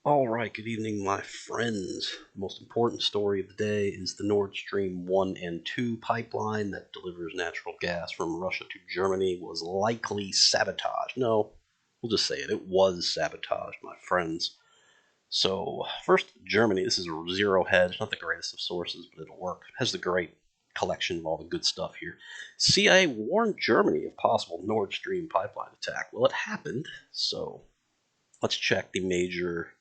All right, good evening, my friends. The most important story of the day is the Nord Stream 1 and 2 pipeline that delivers natural gas from Russia to Germany was likely sabotaged. No, we'll just say it. It was sabotaged, my friends. So, first, Germany. This is a zero hedge, not the greatest of sources, but it'll work. It has the great collection of all the good stuff here. CIA warned Germany of possible Nord Stream pipeline attack. Well, it happened, so let's check the major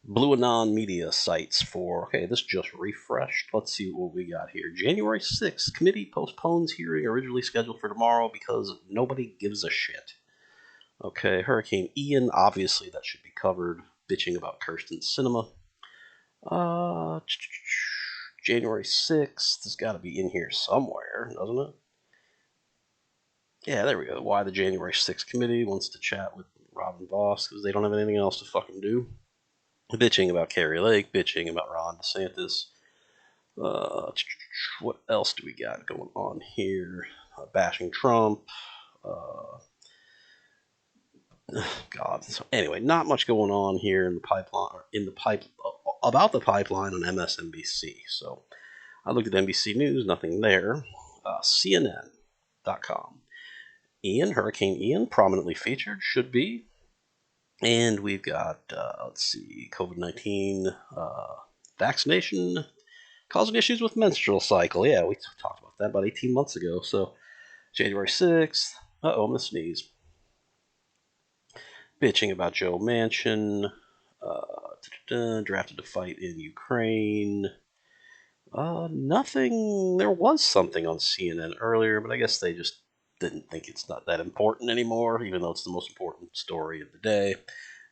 Blue Anon media sites for, okay, this just refreshed. Let's see what we got here. January 6th, committee postpones hearing originally scheduled for tomorrow because nobody gives a shit. Okay, Hurricane Ian, obviously that should be covered. Bitching about Kirsten Cinema. Uh, January 6th, it's got to be in here somewhere, doesn't it? Yeah, there we go. Why the January 6th committee wants to chat with Robin Voss because they don't have anything else to fucking do. Bitching about Carrie Lake, bitching about Ron DeSantis. Uh, what else do we got going on here? Bashing Trump. Uh, God. So anyway, not much going on here in the pipeline, about the pipeline on MSNBC. So I looked at NBC News, nothing there. CNN.com. Hurricane Ian, prominently featured, should be. And we've got, let's see, COVID 19, vaccination causing issues with menstrual cycle. Yeah, we talked about that about 18 months ago. So, January 6th. Uh-oh, I'm going to sneeze. Bitching about Joe Manchin. Drafted to fight in Ukraine. Nothing. There was something on CNN earlier, but I guess they just didn't think it's not that important anymore, even though it's the most important story of the day.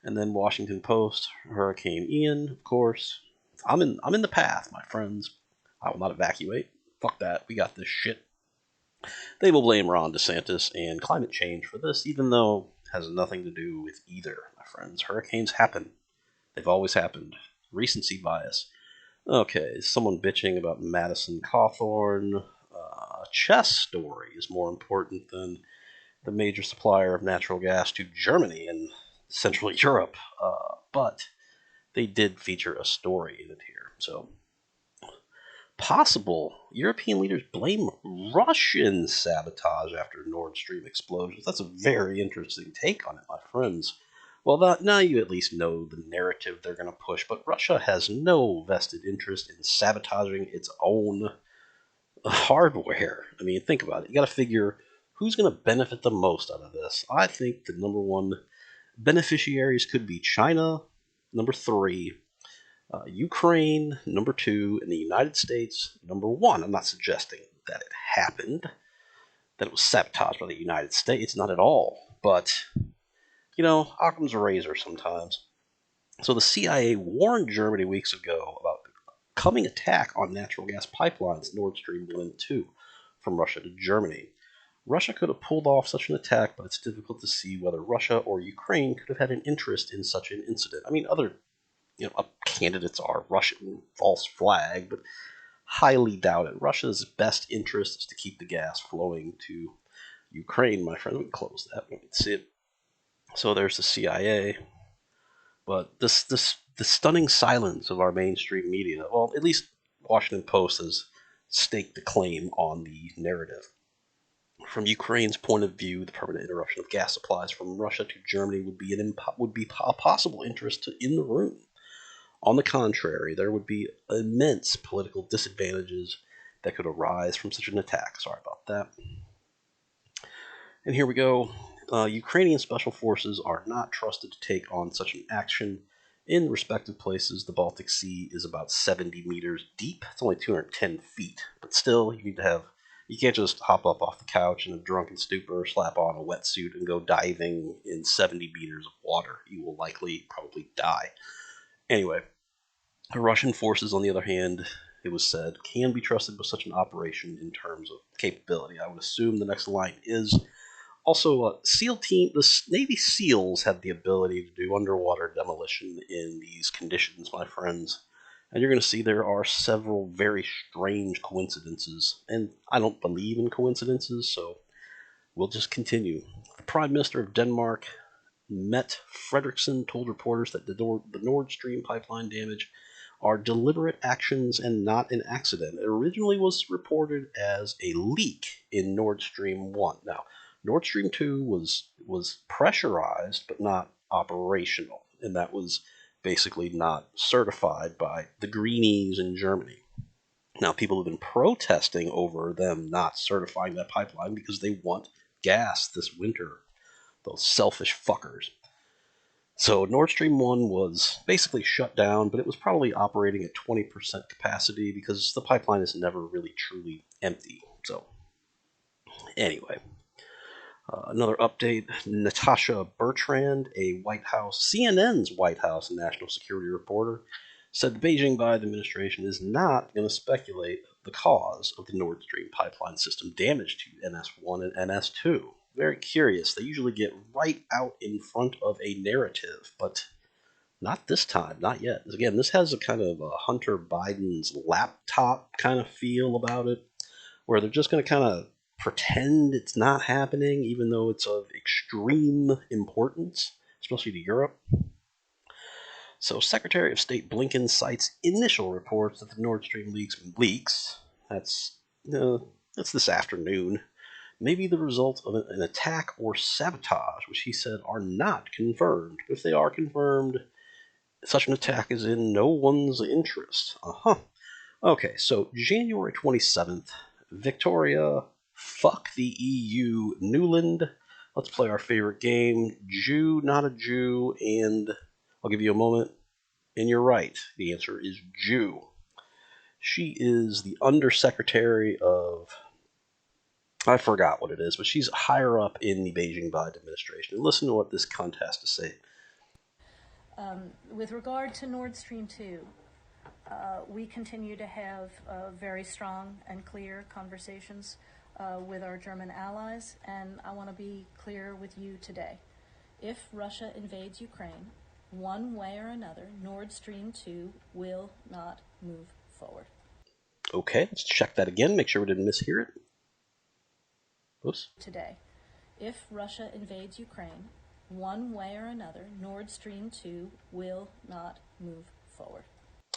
And then Washington Post, Hurricane Ian, of course. I'm in the path, my friends. I will not evacuate. Fuck that. We got this shit. They will blame Ron DeSantis and climate change for this, even though it has nothing to do with either, my friends. Hurricanes happen. They've always happened. Recency bias. Okay, someone bitching about Madison Cawthorn. Chess story is more important than the major supplier of natural gas to Germany and Central Europe. But they did feature a story in it here. So, possible European leaders blame Russian sabotage after Nord Stream explosions. That's a very interesting take on it, my friends. Well, now you at least know the narrative they're going to push, but Russia has no vested interest in sabotaging its own hardware. I mean, think about it. You got to figure who's going to benefit the most out of this. I think the number one beneficiaries could be China, number three, Ukraine, number two, and the United States, number one. I'm not suggesting that it happened, that it was sabotaged by the United States, not at all. But, Occam's a razor sometimes. So the CIA warned Germany weeks ago about the coming attack on natural gas pipelines, Nord Stream 1 and 2, from Russia to Germany. Russia could have pulled off such an attack, but it's difficult to see whether Russia or Ukraine could have had an interest in such an incident. I mean, other candidates are Russian false flag, but highly doubt it. Russia's best interest is to keep the gas flowing to Ukraine, my friend. We can close that. We can see it. So there's the CIA. But the stunning silence of our mainstream media, well, at least Washington Post has staked the claim on the narrative. From Ukraine's point of view, the permanent interruption of gas supplies from Russia to Germany would be a possible interest in the room. On the contrary, there would be immense political disadvantages that could arise from such an attack. Sorry about that. And here we go. Ukrainian special forces are not trusted to take on such an action. In respective places, the Baltic Sea is about 70 meters deep. It's only 210 feet, but still, you can't just hop up off the couch in a drunken stupor, slap on a wetsuit, and go diving in 70 meters of water. You will likely probably die. Anyway, the Russian forces, on the other hand, it was said, can be trusted with such an operation in terms of capability. I would assume the next line is also SEAL team. The Navy SEALs have the ability to do underwater demolition in these conditions, my friends. And you're going to see there are several very strange coincidences. And I don't believe in coincidences, so we'll just continue. The Prime Minister of Denmark Met Fredrickson told reporters that the Nord Stream pipeline damage are deliberate actions and not an accident. It originally was reported as a leak in Nord Stream 1. Now, Nord Stream 2 was pressurized but not operational, and that was basically not certified by the greenies in Germany. Now, people have been protesting over them not certifying that pipeline because they want gas this winter. Those selfish fuckers. So Nord Stream 1 was basically shut down, but it was probably operating at 20% capacity because the pipeline is never really truly empty. So, anyway, another update. Natasha Bertrand, CNN's White House national security reporter, said the Beijing Biden administration is not going to speculate the cause of the Nord Stream pipeline system damage to NS1 and NS2. Very curious. They usually get right out in front of a narrative, but not this time, not yet. Again, this has a kind of a Hunter Biden's laptop kind of feel about it, where they're just going to kind of pretend it's not happening, even though it's of extreme importance, especially to Europe. So, Secretary of State Blinken cites initial reports that the Nord Stream leaks. That's this afternoon. May be the result of an attack or sabotage, which he said are not confirmed. If they are confirmed, such an attack is in no one's interest. Okay, so January 27th, Victoria, fuck the EU, Newland. Let's play our favorite game, Jew, not a Jew, and I'll give you a moment. And you're right, the answer is Jew. She is the undersecretary of, I forgot what it is, but she's higher up in the Beijing Biden administration. And listen to what this cunt has to say. With regard to Nord Stream 2, we continue to have very strong and clear conversations with our German allies, and I want to be clear with you today. If Russia invades Ukraine, one way or another, Nord Stream 2 will not move forward. Okay, let's check that again, make sure we didn't mishear it. Oops. Today, if Russia invades Ukraine, one way or another, Nord Stream 2 will not move forward.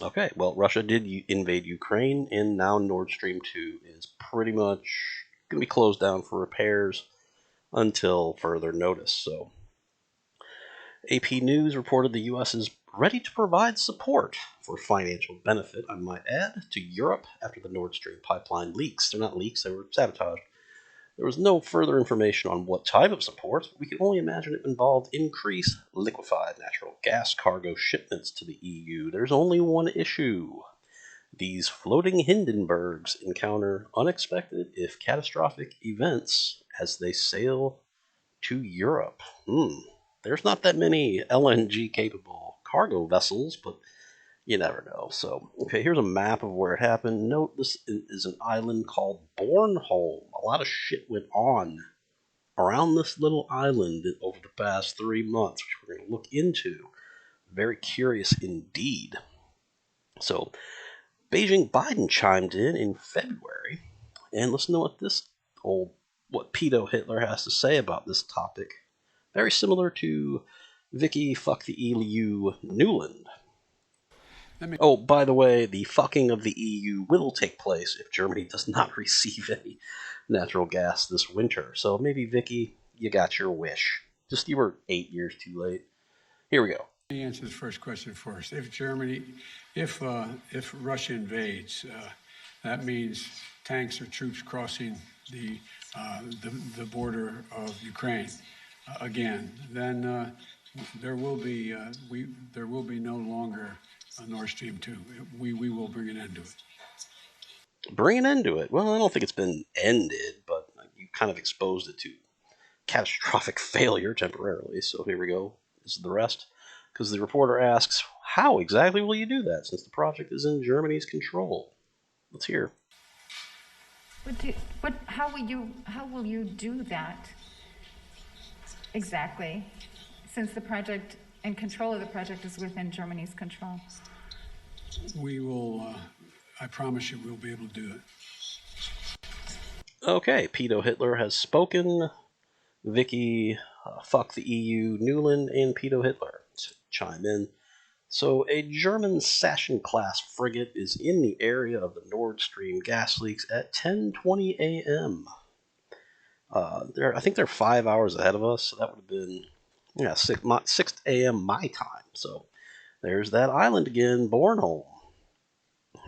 Okay, well, Russia did invade Ukraine, and now Nord Stream 2 is pretty much going to be closed down for repairs until further notice. So, AP News reported the U.S. is ready to provide support for financial benefit, I might add, to Europe after the Nord Stream pipeline leaks. They're not leaks, they were sabotaged. There was no further information on what type of support, but we can only imagine it involved increased liquefied natural gas cargo shipments to the EU. There's only one issue. These floating Hindenburgs encounter unexpected, if catastrophic, events as they sail to Europe. There's not that many LNG-capable cargo vessels, but you never know. So, okay, here's a map of where it happened. Note this is an island called Bornholm. A lot of shit went on around this little island over the past 3 months, which we're going to look into. Very curious indeed. So, Beijing Biden chimed in February, and listen to what pedo Hitler has to say about this topic. Very similar to Vicky Fuck the EU Newland. Oh, by the way, the fucking of the EU will take place if Germany does not receive any natural gas this winter. So maybe, Vicky, you got your wish. Just you were 8 years too late. Here we go. Let me answer the first question first. If Russia invades, that means tanks or troops crossing the border of Ukraine again. Then there will be no longer a Nord Stream 2. We will bring an end to it. Bring an end to it. Well, I don't think it's been ended, but you kind of exposed it to catastrophic failure temporarily. So here we go. This is the rest. Because the reporter asks, how exactly will you do that since the project is in Germany's control? Let's hear. How will you do that exactly, since the project and control of the project is within Germany's control? We will, I promise you, we'll be able to do it. Okay, pedo Hitler has spoken. Vicky, Fuck the EU, Newland, and Pedo Hitler chime in. So, a German Sachsen-class frigate is in the area of the Nord Stream gas leaks at 10:20 a.m. I think they're 5 hours ahead of us, so that would have been 6 a.m. my time. So there's that island again, Bornholm.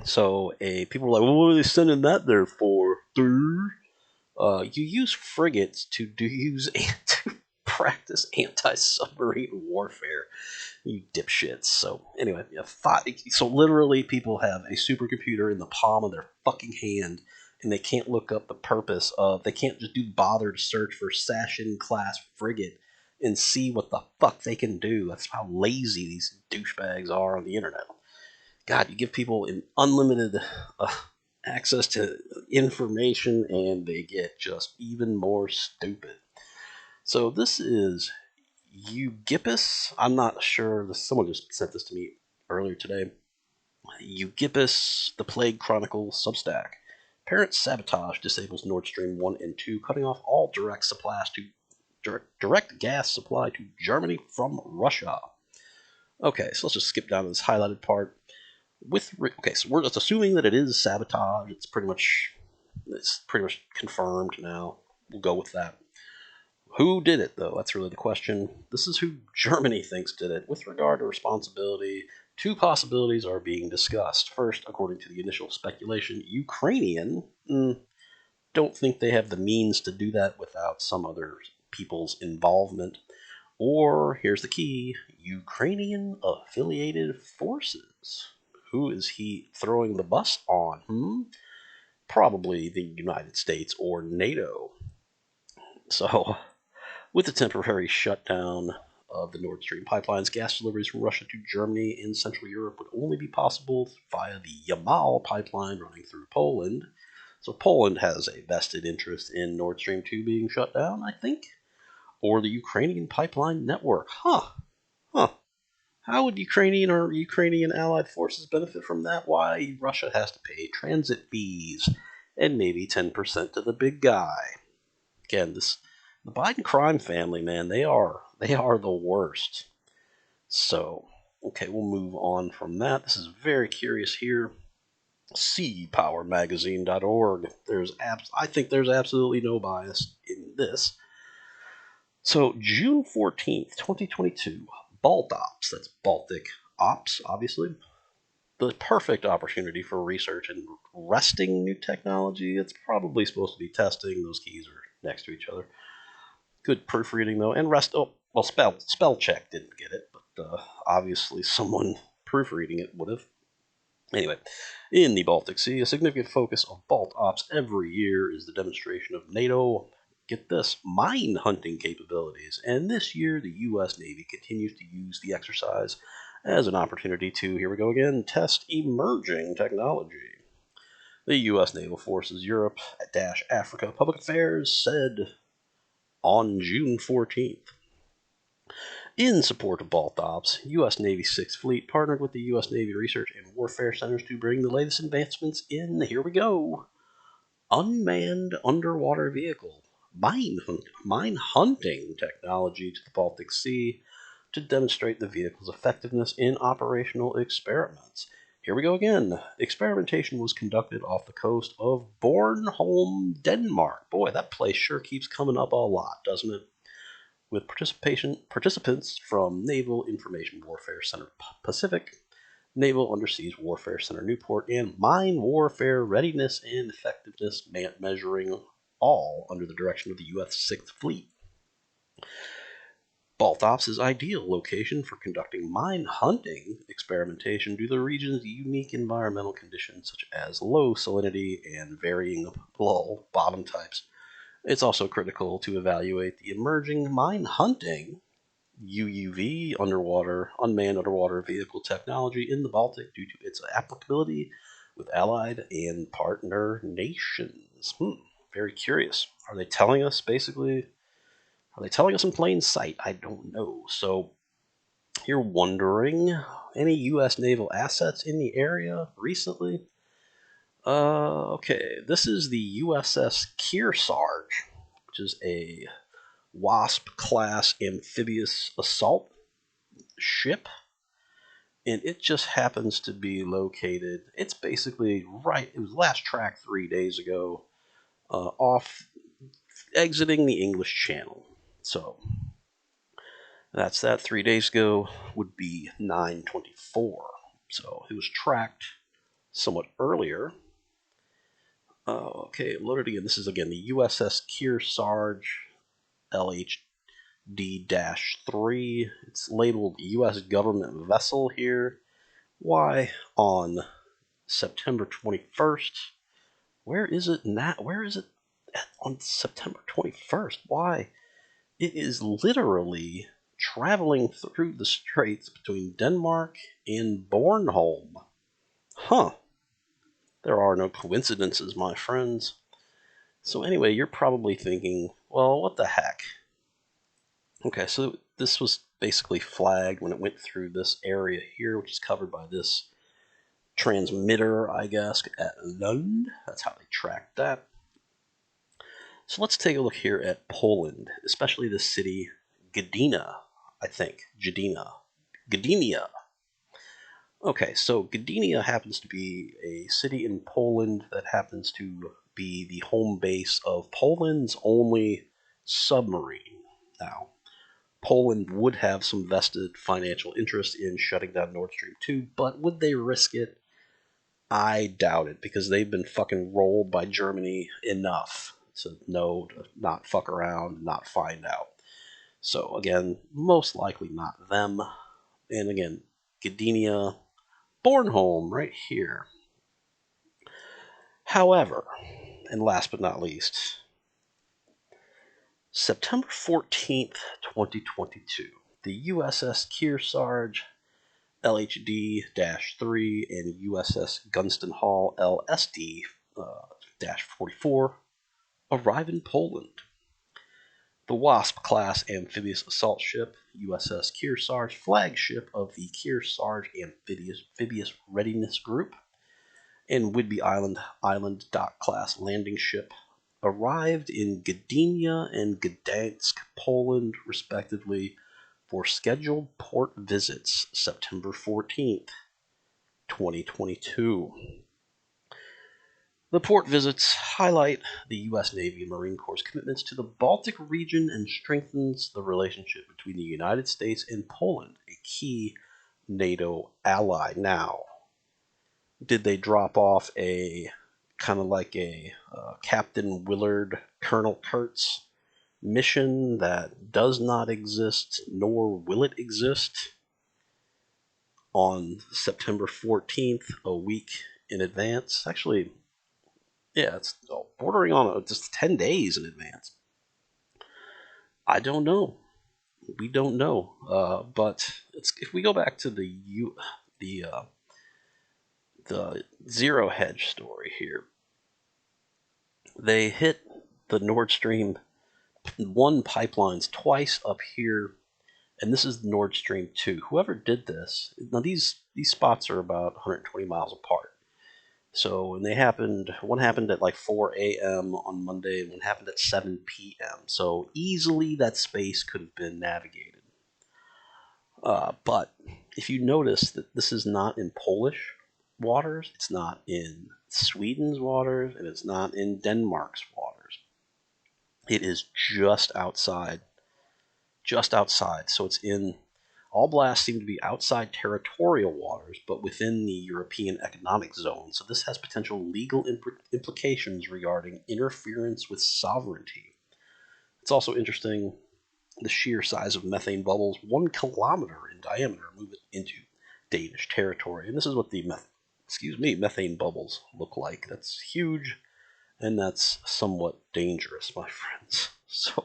So people are like, well, what are they sending that there for? You use frigates to to practice anti-submarine warfare, you dipshits. So anyway, so literally people have a supercomputer in the palm of their fucking hand, and they can't look up the purpose of. They can't just bother to search for Sachin class frigate and see what the fuck they can do. That's how lazy these douchebags are on the internet. God, you give people an unlimited uh, access to information, and they get just even more stupid. So this is Eugipus. I'm not sure. Someone just sent this to me earlier today. Eugipus, the Plague Chronicle Substack. Apparent sabotage disables Nord Stream 1 and 2, cutting off all direct gas supply to Germany from Russia. Okay, so let's just skip down to this highlighted part. So we're just assuming that it is sabotage. It's pretty much confirmed now. We'll go with that. Who did it, though? That's really the question. This is who Germany thinks did it. With regard to responsibility, two possibilities are being discussed. First, according to the initial speculation, Ukrainian. Don't think they have the means to do that without some other people's involvement. Or, here's the key, Ukrainian affiliated forces. Who is he throwing the bus on? Probably the United States or NATO. So, with the temporary shutdown of the Nord Stream pipelines, gas deliveries from Russia to Germany and Central Europe would only be possible via the Yamal pipeline running through Poland. So Poland has a vested interest in Nord Stream 2 being shut down, I think. Or the Ukrainian pipeline network. Huh. How would Ukrainian or Ukrainian allied forces benefit from that? Why, Russia has to pay transit fees and maybe 10% to the big guy. Again, the Biden crime family, man, they are the worst. So, okay, we'll move on from that. This is very curious here. SeaPowerMagazine.org. I think there's absolutely no bias in this. So, June 14th, 2022, BaltOps, that's Baltic Ops, obviously, the perfect opportunity for research and resting new technology. It's probably supposed to be testing. Those keys are next to each other. Good proofreading, though, and spell check didn't get it, but obviously someone proofreading it would have. Anyway, in the Baltic Sea, a significant focus of BaltOps every year is the demonstration of NATO, get this, mine hunting capabilities, and this year the U.S. Navy continues to use the exercise as an opportunity to, here we go again, test emerging technology. The U.S. Naval Forces Europe - Africa Public Affairs said on June 14th. In support of BaltOps, U.S. Navy 6th Fleet partnered with the U.S. Navy Research and Warfare Centers to bring the latest advancements in, here we go, unmanned underwater vehicle mine hunting technology to the Baltic Sea to demonstrate the vehicle's effectiveness in operational experiments. Here we go again. Experimentation was conducted off the coast of Bornholm, Denmark. Boy, that place sure keeps coming up a lot, doesn't it? With participants from Naval Information Warfare Center Pacific, Naval Underseas Warfare Center Newport, and Mine Warfare Readiness and Effectiveness Measuring, all under the direction of the U.S. 6th Fleet. BaltOps is ideal location for conducting mine hunting experimentation due to the region's unique environmental conditions such as low salinity and varying bottom types. It's also critical to evaluate the emerging mine hunting UUV unmanned underwater vehicle technology in the Baltic due to its applicability with allied and partner nations. Very curious. Are they telling us in plain sight? I don't know. So you're wondering, any U.S. naval assets in the area recently? Okay, this is the USS Kearsarge, which is a Wasp-class amphibious assault ship, and it just happens to be located. It's basically right. It was last tracked 3 days ago, off exiting the English Channel. So that's that. 3 days ago would be 9/24. So it was tracked somewhat earlier. Okay, loaded again. This is again the USS Kearsarge LHD-3. It's labeled U.S. government vessel here. Why on September 21st? Where is it now? Where is it on September 21st? Why? It is literally traveling through the straits between Denmark and Bornholm. Huh. There are no coincidences, my friends. So anyway, you're probably thinking, well, what the heck? Okay, so this was basically flagged when it went through this area here, which is covered by this transmitter, I guess, at Lund. That's how they tracked that. So let's take a look here at Poland, especially the city Gdynia, I think. Gdynia. Okay, so Gdynia happens to be a city in Poland that happens to be the home base of Poland's only submarine. Now, Poland would have some vested financial interest in shutting down Nord Stream 2, but would they risk it? I doubt it, because they've been fucking rolled by Germany enough to know to not fuck around, not find out. So, again, most likely not them. And again, Gdynia, Bornholm, right here. However, and last but not least, September 14th, 2022, the USS Kearsarge LHD-3 and USS Gunston Hall LSD-44 arrive in Poland. The Wasp-class amphibious assault ship, USS Kearsarge, flagship of the Kearsarge Amphibious Readiness Group, and Whidbey Island Dock-class landing ship, arrived in Gdynia and Gdansk, Poland, respectively, for scheduled port visits September 14th, 2022. The port visits highlight the U.S. Navy and Marine Corps' commitments to the Baltic region and strengthens the relationship between the United States and Poland, a key NATO ally. Now, did they drop off a kind of like a Captain Willard, Colonel Kurtz mission that does not exist, nor will it exist, on September 14th, a week in advance? Actually, yeah, it's bordering on just 10 days in advance. I don't know. We don't know. But if we go back to the zero hedge story here, they hit the Nord Stream 1 pipelines twice up here, and this is Nord Stream 2. Whoever did this, now these spots are about 120 miles apart. So when they happened, one happened at like 4 a.m. on Monday, and one happened at 7 p.m. So easily that space could have been navigated. But if you notice that this is not in Polish waters, it's not in Sweden's waters, and it's not in Denmark's waters. It is just outside. Just outside. So it's in. All blasts seem to be outside territorial waters, but within the European Economic Zone. So this has potential legal implications regarding interference with sovereignty. It's also interesting the sheer size of methane bubbles, 1 kilometer in diameter, move it into Danish territory. And this is what the methane bubbles look like. That's huge, and that's somewhat dangerous, my friends. So.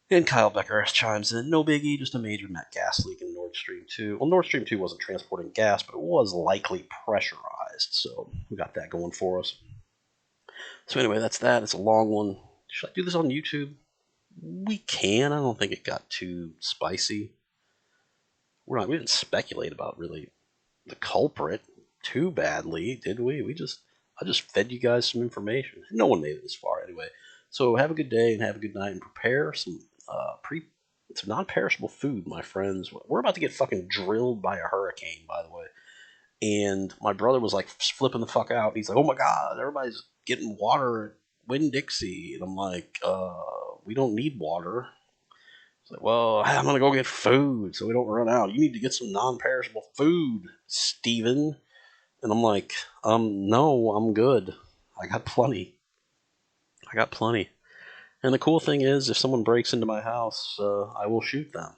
And Kyle Becker chimes in, no biggie, just a major net gas leak in Nord Stream 2. Well, Nord Stream 2 wasn't transporting gas, but it was likely pressurized, so we got that going for us. So anyway, that's that. It's a long one. Should I do this on YouTube? We can. I don't think it got too spicy. We didn't speculate about really the culprit too badly, did we? I just fed you guys some information. No one made it this far anyway. So have a good day and have a good night, and prepare some some non-perishable food, my friends. We're about to get fucking drilled by a hurricane, by the way. And my brother was like flipping the fuck out. He's like, "Oh my god, everybody's getting water at Winn Dixie," and I'm like, "We don't need water." He's like, "Well, I'm gonna go get food so we don't run out. You need to get some non-perishable food, Steven." And I'm like, no, I'm good. I got plenty. I got plenty." And the cool thing is, if someone breaks into my house, I will shoot them.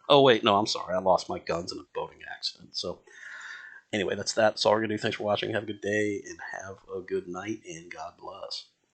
Oh wait, no, I'm sorry. I lost my guns in a boating accident. So anyway, that's that. That's all we're gonna do. Thanks for watching. Have a good day and have a good night, and God bless.